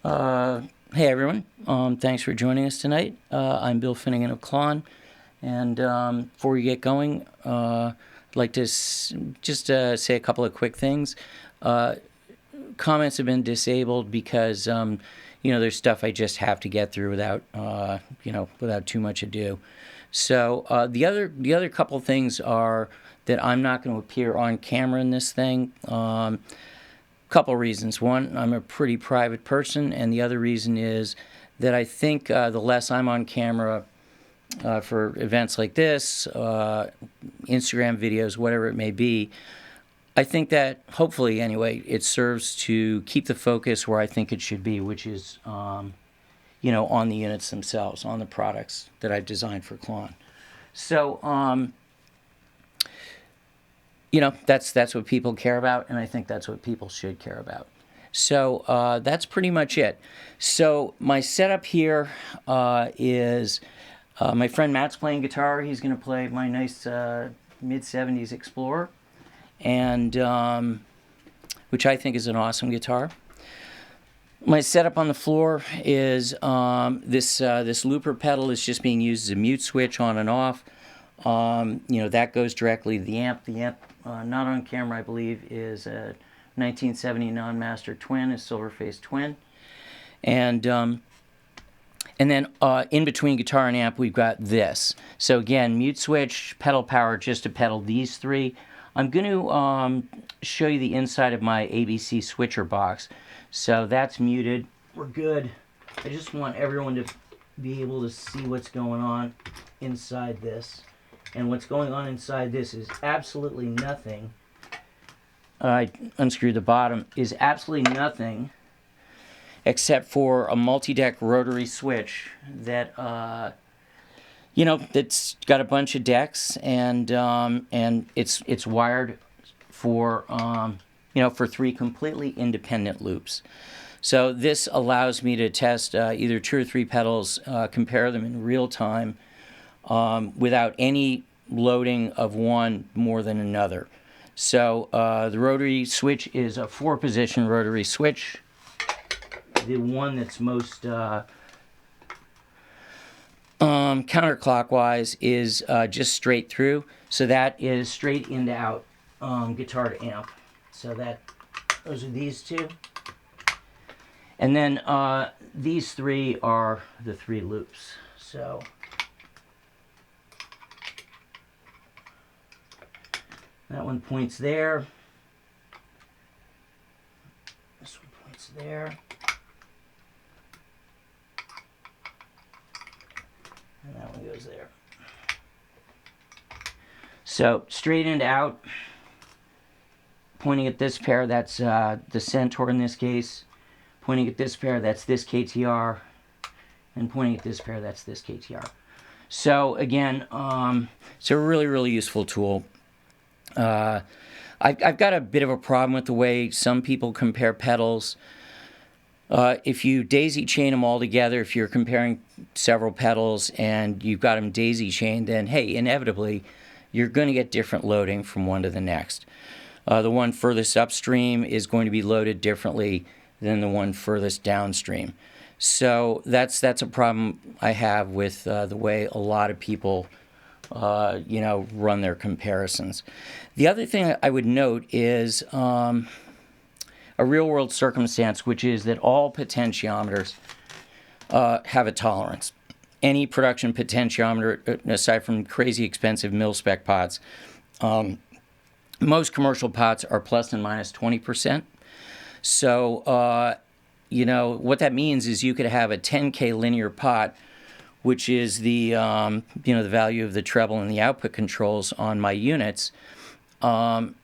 Hey everyone, thanks for joining us tonight. I'm Bill Finnegan of Klon, and before we get going, I'd like to say a couple of quick things. Comments have been disabled because there's stuff I just have to get through without without too much ado. So the other couple things are that I'm not going to appear on camera in this thing. Couple reasons. One, I'm a pretty private person, and the other reason is that I think the less I'm on camera for events like this, Instagram videos, whatever it may be, I think that hopefully, anyway, it serves to keep the focus where I think it should be, which is, on the units themselves, on the products that I've designed for Klon. So, that's what people care about, and I think that's what people should care about. So that's pretty much it. So my setup here is my friend Matt's playing guitar. He's going to play my nice mid-70s Explorer, and which I think is an awesome guitar. My setup on the floor is this looper pedal is just being used as a mute switch on and off. That goes directly to the amp. The amp, not on camera, I believe, is a 1970 non-master twin, a silver-faced twin. And then in between guitar and amp, we've got this. So again, mute switch, pedal power, just to pedal these three. I'm going to show you the inside of my ABC switcher box. So that's muted. We're good. I just want everyone to be able to see what's going on inside this. And what's going on inside this is absolutely nothing. I unscrewed the bottom. Is absolutely nothing except for a multi-deck rotary switch that that's got a bunch of decks, and it's wired for for 3 completely independent loops. So this allows me to test either 2 or 3 pedals, compare them in real time, without any loading of one more than another. So the rotary switch is a 4-position rotary switch. The one that's most counterclockwise is just straight through. So that is straight into out, guitar to amp. So those are these 2. And then these 3 are the 3 loops. So that one points there. This one points there. And that one goes there. So straight into out, pointing at this pair, that's the Centaur in this case. Pointing at this pair, that's this KTR. And pointing at this pair, that's this KTR. So again, it's a really, really useful tool. I've got a bit of a problem with the way some people compare pedals. If you daisy chain them all together, if you're comparing several pedals and you've got them daisy chained, then hey, inevitably you're going to get different loading from one to the next. The one furthest upstream is going to be loaded differently than the one furthest downstream. So that's a problem I have with the way a lot of people run their comparisons. The other thing I would note is a real-world circumstance, which is that all potentiometers have a tolerance. Any production potentiometer, aside from crazy expensive mil-spec pots, most commercial pots are plus and minus 20%. So, what that means is you could have a 10K linear pot, which is the the value of the treble and the output controls on my units, and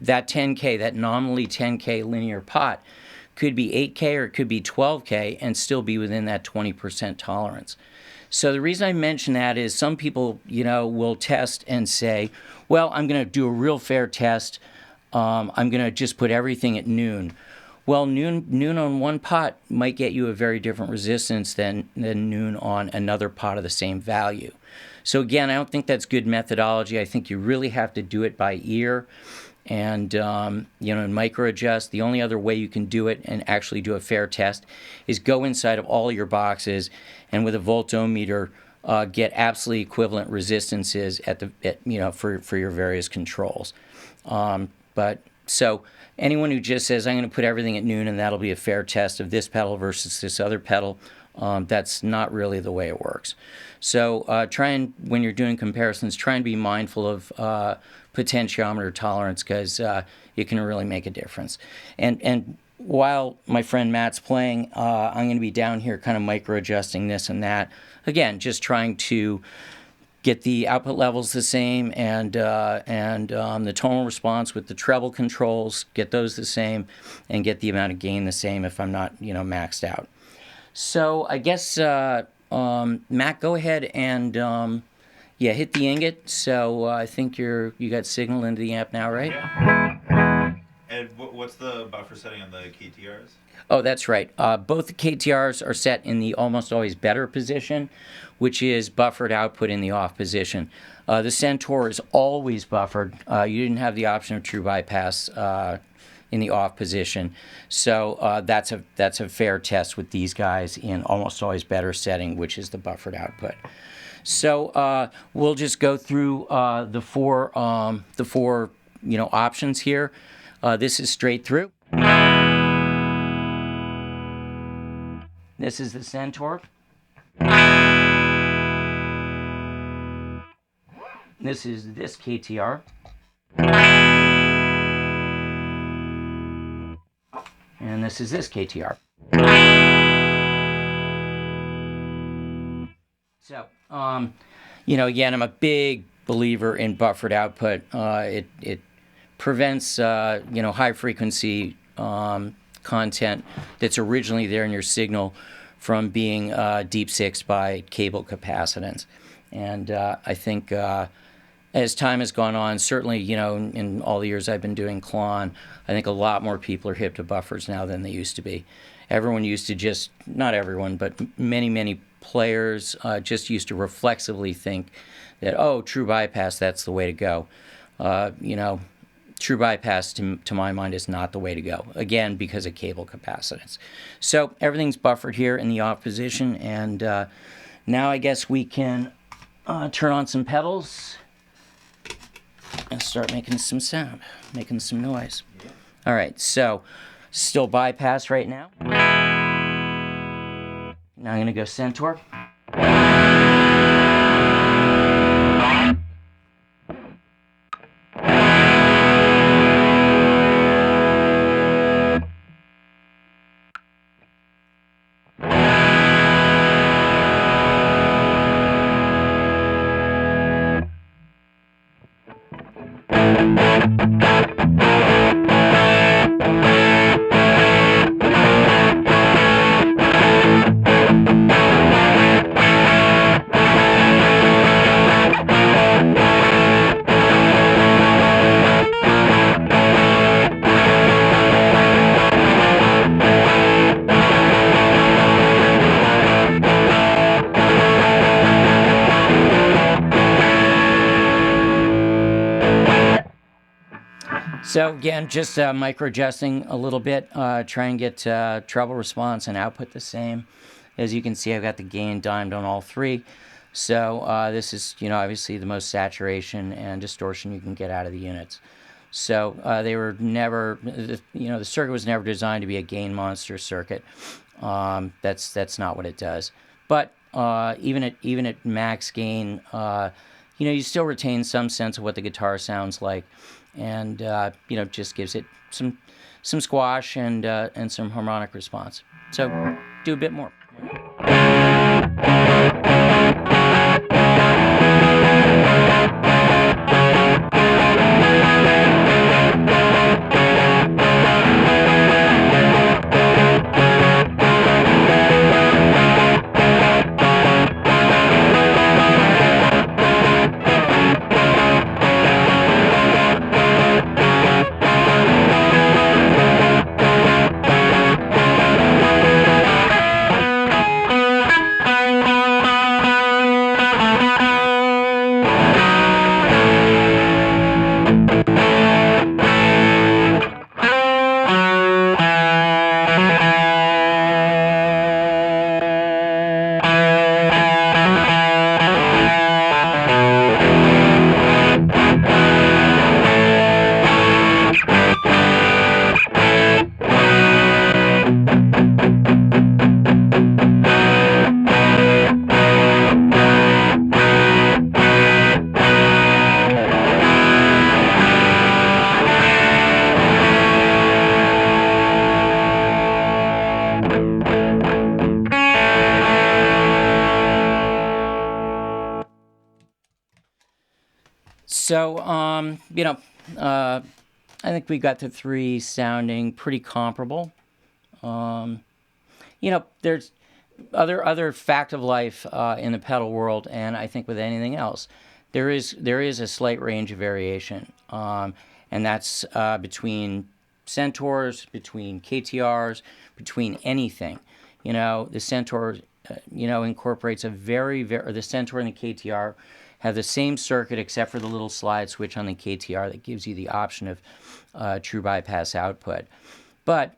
that 10K, that nominally 10K linear pot, could be 8K or it could be 12K and still be within that 20% tolerance. So the reason I mention that is some people, will test and say, well, I'm going to do a real fair test. I'm going to just put everything at noon. Well, noon on one pot might get you a very different resistance than noon on another pot of the same value. So again, I don't think that's good methodology. I think you really have to do it by ear. and and micro adjust. The only other way you can do it and actually do a fair test is go inside of all your boxes and with a voltometer get absolutely equivalent resistances for your various controls. But so anyone who just says I'm going to put everything at noon and that'll be a fair test of this pedal versus this other pedal, that's not really the way it works. So try and, when you're doing comparisons, try and be mindful of potentiometer tolerance, because it can really make a difference. And while my friend Matt's playing, I'm going to be down here kind of micro adjusting this and that. Again, just trying to get the output levels the same and the tonal response with the treble controls, get those the same, and get the amount of gain the same if I'm not maxed out. So I guess Matt, go ahead and hit the ingot. So I think you got signal into the amp now, right? Yeah. And what's the buffer setting on the KTRs? Oh, that's right. Both the KTRs are set in the almost always better position, which is buffered output in the off position. The Centaur is always buffered. You didn't have the option of true bypass in the off position. So that's a fair test with these guys in almost always better setting, which is the buffered output. So we'll just go through the four options here. This is straight through. This is the Centaur. This is this KTR. And this is this KTR. So, again, I'm a big believer in buffered output. It prevents, high frequency content that's originally there in your signal from being deep sixed by cable capacitance. And I think as time has gone on, certainly, in all the years I've been doing Klon, I think a lot more people are hip to buffers now than they used to be. Everyone used to not everyone, but many players just used to reflexively think that, true bypass, that's the way to go. True bypass, to my mind, is not the way to go, again, because of cable capacitance. So everything's buffered here in the off position, and now I guess we can turn on some pedals and start making some sound, making some noise. Yeah. All right, so still bypass right now. Now I'm going to go Centaur. So again, just micro adjusting a little bit, try and get treble response and output the same. As you can see, I've got the gain dimed on all three. So this is, obviously the most saturation and distortion you can get out of the units. So they were never, the circuit was never designed to be a gain monster circuit. That's not what it does. But even at max gain, you still retain some sense of what the guitar sounds like, and just gives it some squash and some harmonic response. So do a bit more. So, I think we got the three sounding pretty comparable. There's other fact of life in the pedal world, and I think with anything else, there is a slight range of variation, and that's between Centaurs, between KTRs, between anything. The Centaur, incorporates the Centaur and the KTR have the same circuit except for the little slide switch on the KTR that gives you the option of true bypass output. But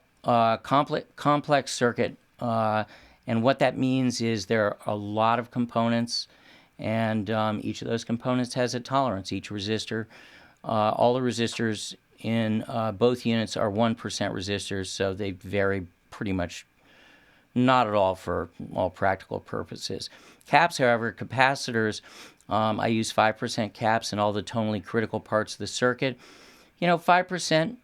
complex circuit, and what that means is there are a lot of components, and each of those components has a tolerance. Each resistor, all the resistors in both units are 1% resistors, so they vary pretty much not at all for all practical purposes. Caps, however, capacitors, I use 5% caps in all the tonally critical parts of the circuit. 5%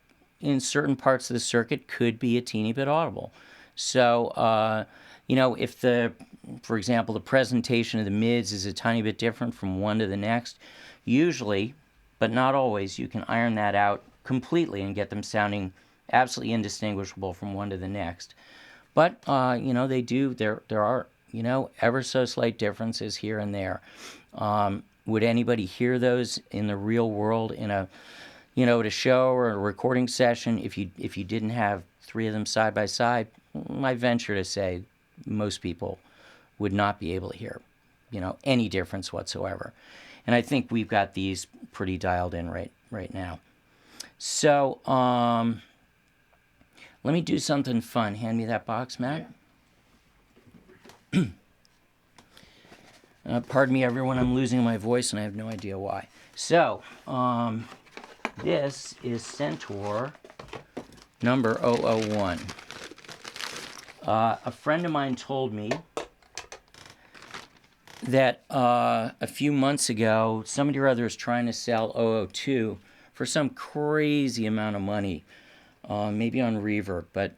in certain parts of the circuit could be a teeny bit audible. So, if for example, the presentation of the mids is a tiny bit different from one to the next, usually, but not always, you can iron that out completely and get them sounding absolutely indistinguishable from one to the next. But, there are, ever so slight differences here and there. Would anybody hear those in the real world in at a show or a recording session if you didn't have three of them side by side? I venture to say most people would not be able to hear, any difference whatsoever. And I think we've got these pretty dialed in right now. So, let me do something fun. Hand me that box, Matt. Pardon me, everyone. I'm losing my voice, and I have no idea why. So, this is Centaur number 001. A friend of mine told me that a few months ago, somebody or other is trying to sell 002 for some crazy amount of money, maybe on Reverb, but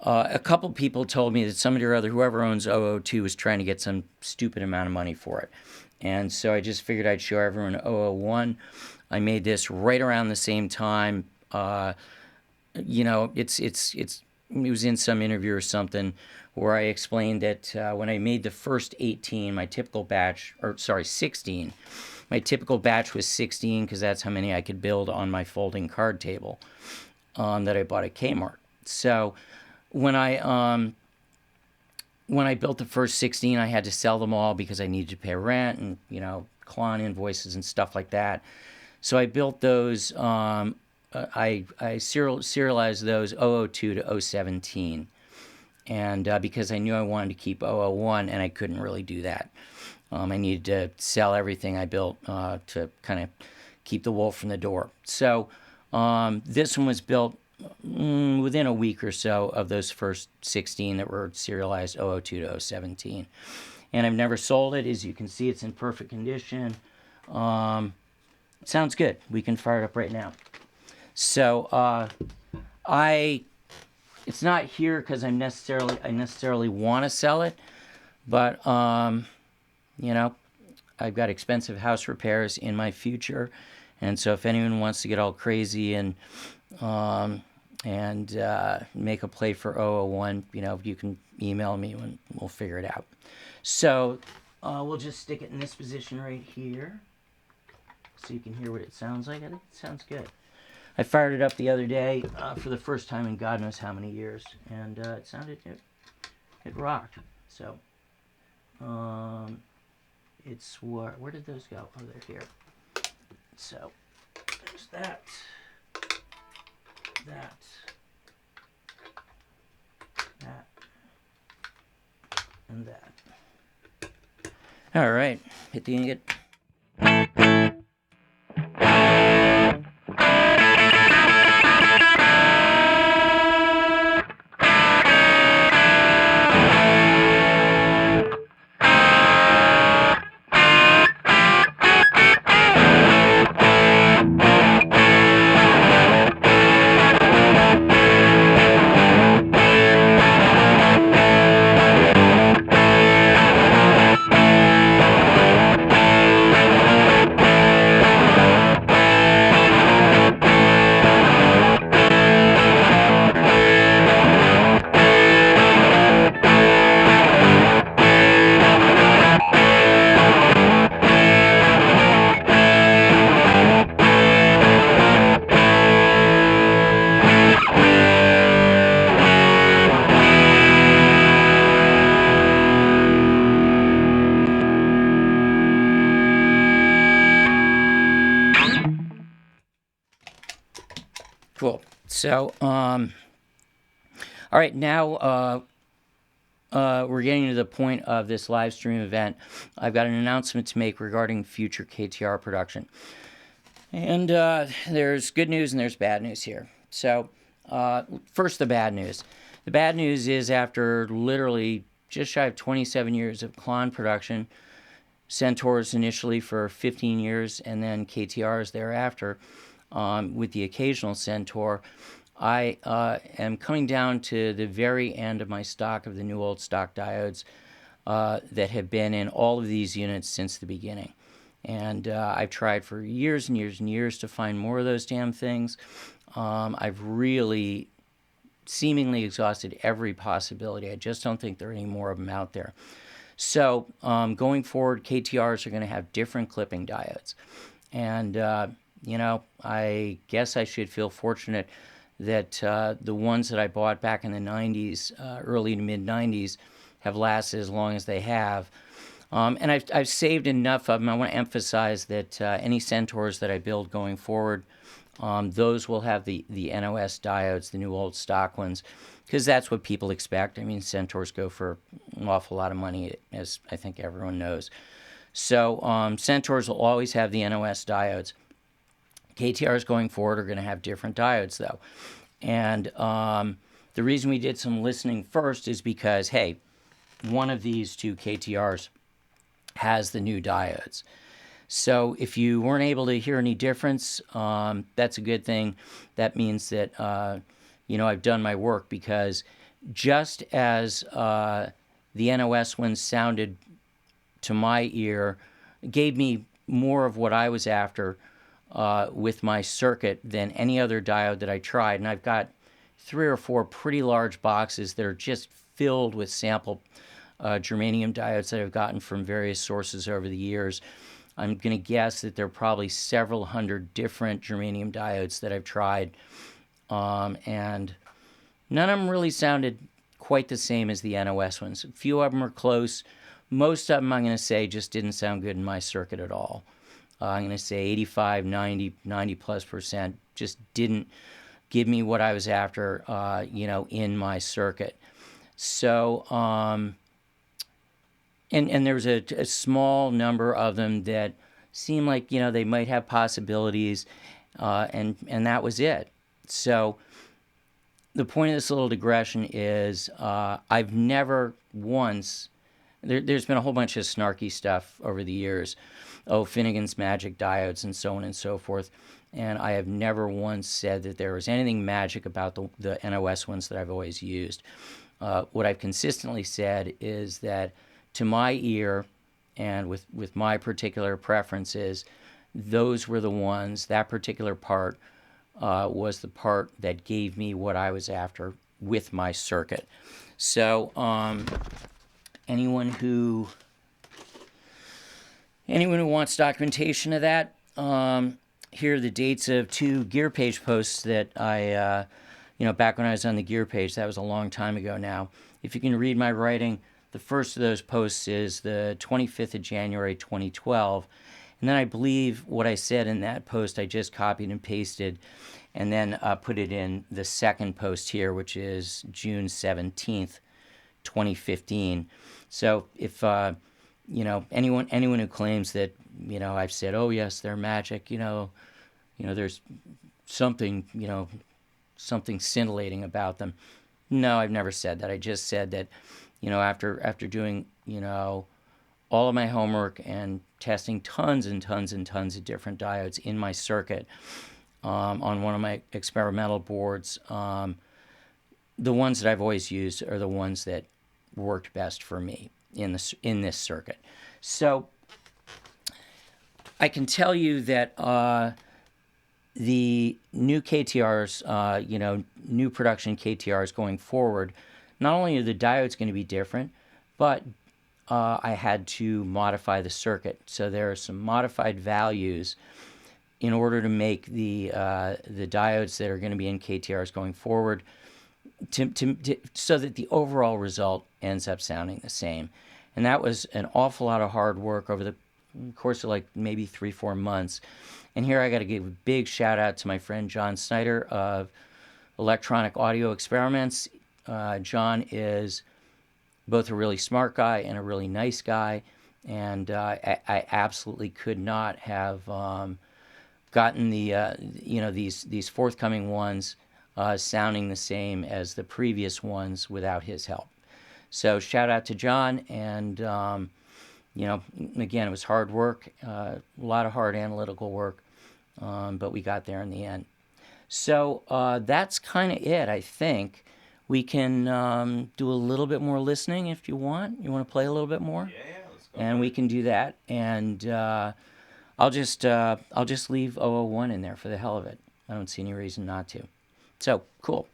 a couple people told me that somebody or other, whoever owns 002, was trying to get some stupid amount of money for it. And so I just figured I'd show everyone 001. I made this right around the same time. It was in some interview or something where I explained that when I made the first 18, 16, my typical batch was 16 because that's how many I could build on my folding card table that I bought at Kmart. So when I built the first 16, I had to sell them all because I needed to pay rent and, Klon invoices and stuff like that. So I built those, I serialized those 002 to 017. And because I knew I wanted to keep 001, and I couldn't really do that. I needed to sell everything I built to kind of keep the wolf from the door. So this one was built within a week or so of those first 16 that were serialized 002 to 017. And I've never sold it. As you can see, it's in perfect condition. It sounds good. We can fire it up right now. So it's not here because I necessarily want to sell it, but I've got expensive house repairs in my future, and so if anyone wants to get all crazy and make a play for 001, you can email me and we'll figure it out. So we'll just stick it in this position right here so you can hear what it sounds like. I think it sounds good. I fired it up the other day for the first time in God knows how many years, and it rocked. So it's where did those go? Oh, they're here. So there's that, and that. All right, hit the ingot. So, all right, now we're getting to the point of this live stream event. I've got an announcement to make regarding future KTR production. And there's good news and there's bad news here. So, first, the bad news. The bad news is after literally just shy of 27 years of Klon production, Centaurs initially for 15 years and then KTRs thereafter, with the occasional Centaur, I am coming down to the very end of my stock of the new old stock diodes that have been in all of these units since the beginning. And I've tried for years and years and years to find more of those damn things. I've really seemingly exhausted every possibility. I just don't think there are any more of them out there. So going forward, KTRs are going to have different clipping diodes. And, I guess I should feel fortunate that the ones that I bought back in the 90s, early to mid-90s, have lasted as long as they have. And I've saved enough of them. I want to emphasize that any Centaurs that I build going forward, those will have the NOS diodes, the new old stock ones, because that's what people expect. I mean, Centaurs go for an awful lot of money, as I think everyone knows. So Centaurs will always have the NOS diodes. KTRs going forward are going to have different diodes, though. And the reason we did some listening first is because, hey, one of these two KTRs has the new diodes. So if you weren't able to hear any difference, that's a good thing. That means that, I've done my work, because just as the NOS ones sounded to my ear, gave me more of what I was after with my circuit than any other diode that I tried. And I've got 3 or 4 pretty large boxes that are just filled with sample germanium diodes that I've gotten from various sources over the years. I'm going to guess that there are probably several hundred different germanium diodes that I've tried, and none of them really sounded quite the same as the NOS ones. A few of them are close. Most of them, I'm going to say, just didn't sound good in my circuit at all. I'm going to say 85, 90 plus percent just didn't give me what I was after, in my circuit. So, and there was a small number of them that seemed like, they might have possibilities, and that was it. So the point of this little digression is I've never once, there's been a whole bunch of snarky stuff over the years. Oh, Finnegan's magic diodes and so on and so forth. And I have never once said that there was anything magic about the NOS ones that I've always used. What I've consistently said is that to my ear and with my particular preferences, those were the ones, that particular part was the part that gave me what I was after with my circuit. So anyone who wants documentation of that, here are the dates of 2 gear page posts that I, back when I was on the gear page. That was a long time ago now. If you can read my writing, the first of those posts is the 25th of January, 2012. And then I believe what I said in that post, I just copied and pasted and then put it in the second post here, which is June 17th, 2015. So if, anyone who claims that, I've said, oh, yes, they're magic, there's something, something scintillating about them. No, I've never said that. I just said that, after doing, all of my homework and testing tons and tons and tons of different diodes in my circuit on one of my experimental boards, the ones that I've always used are the ones that worked best for me in this circuit. So I can tell you that the new KTRs, new production KTRs going forward, not only are the diodes going to be different, but I had to modify the circuit. So there are some modified values in order to make the diodes that are going to be in KTRs going forward so that the overall result ends up sounding the same. And that was an awful lot of hard work over the course of like maybe 3-4 months. And here I got to give a big shout out to my friend John Snyder of electronic audio experiments. John is both a really smart guy and a really nice guy, and I absolutely could not have gotten these forthcoming ones sounding the same as the previous ones without his help. So shout out to John, and again, it was hard work, a lot of hard analytical work, but we got there in the end. So that's kind of it, I think. We can do a little bit more listening if you want. You want to play a little bit more? Yeah, let's go. And we can do that. And I'll just leave 001 in there for the hell of it. I don't see any reason not to. So cool.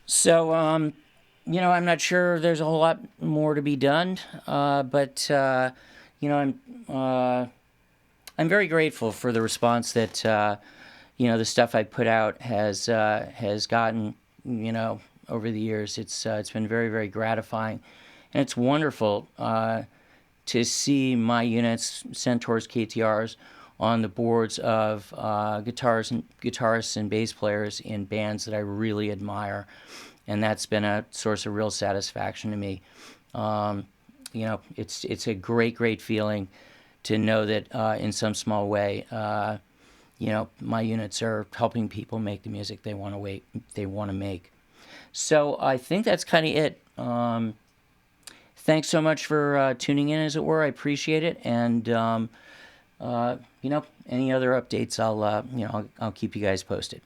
So, I'm not sure there's a whole lot more to be done, but I'm very grateful for the response that the stuff I put out has gotten over the years. It's been very, very gratifying, and it's wonderful to see my units, Centaurs, KTRs, on the boards of guitarists and bass players in bands that I really admire, and that's been a source of real satisfaction to me. It's a great feeling to know that in some small way, my units are helping people make the music they want to make. So I think that's kind of it. Thanks so much for tuning in, as it were. I appreciate it, and any other updates, I'll keep you guys posted.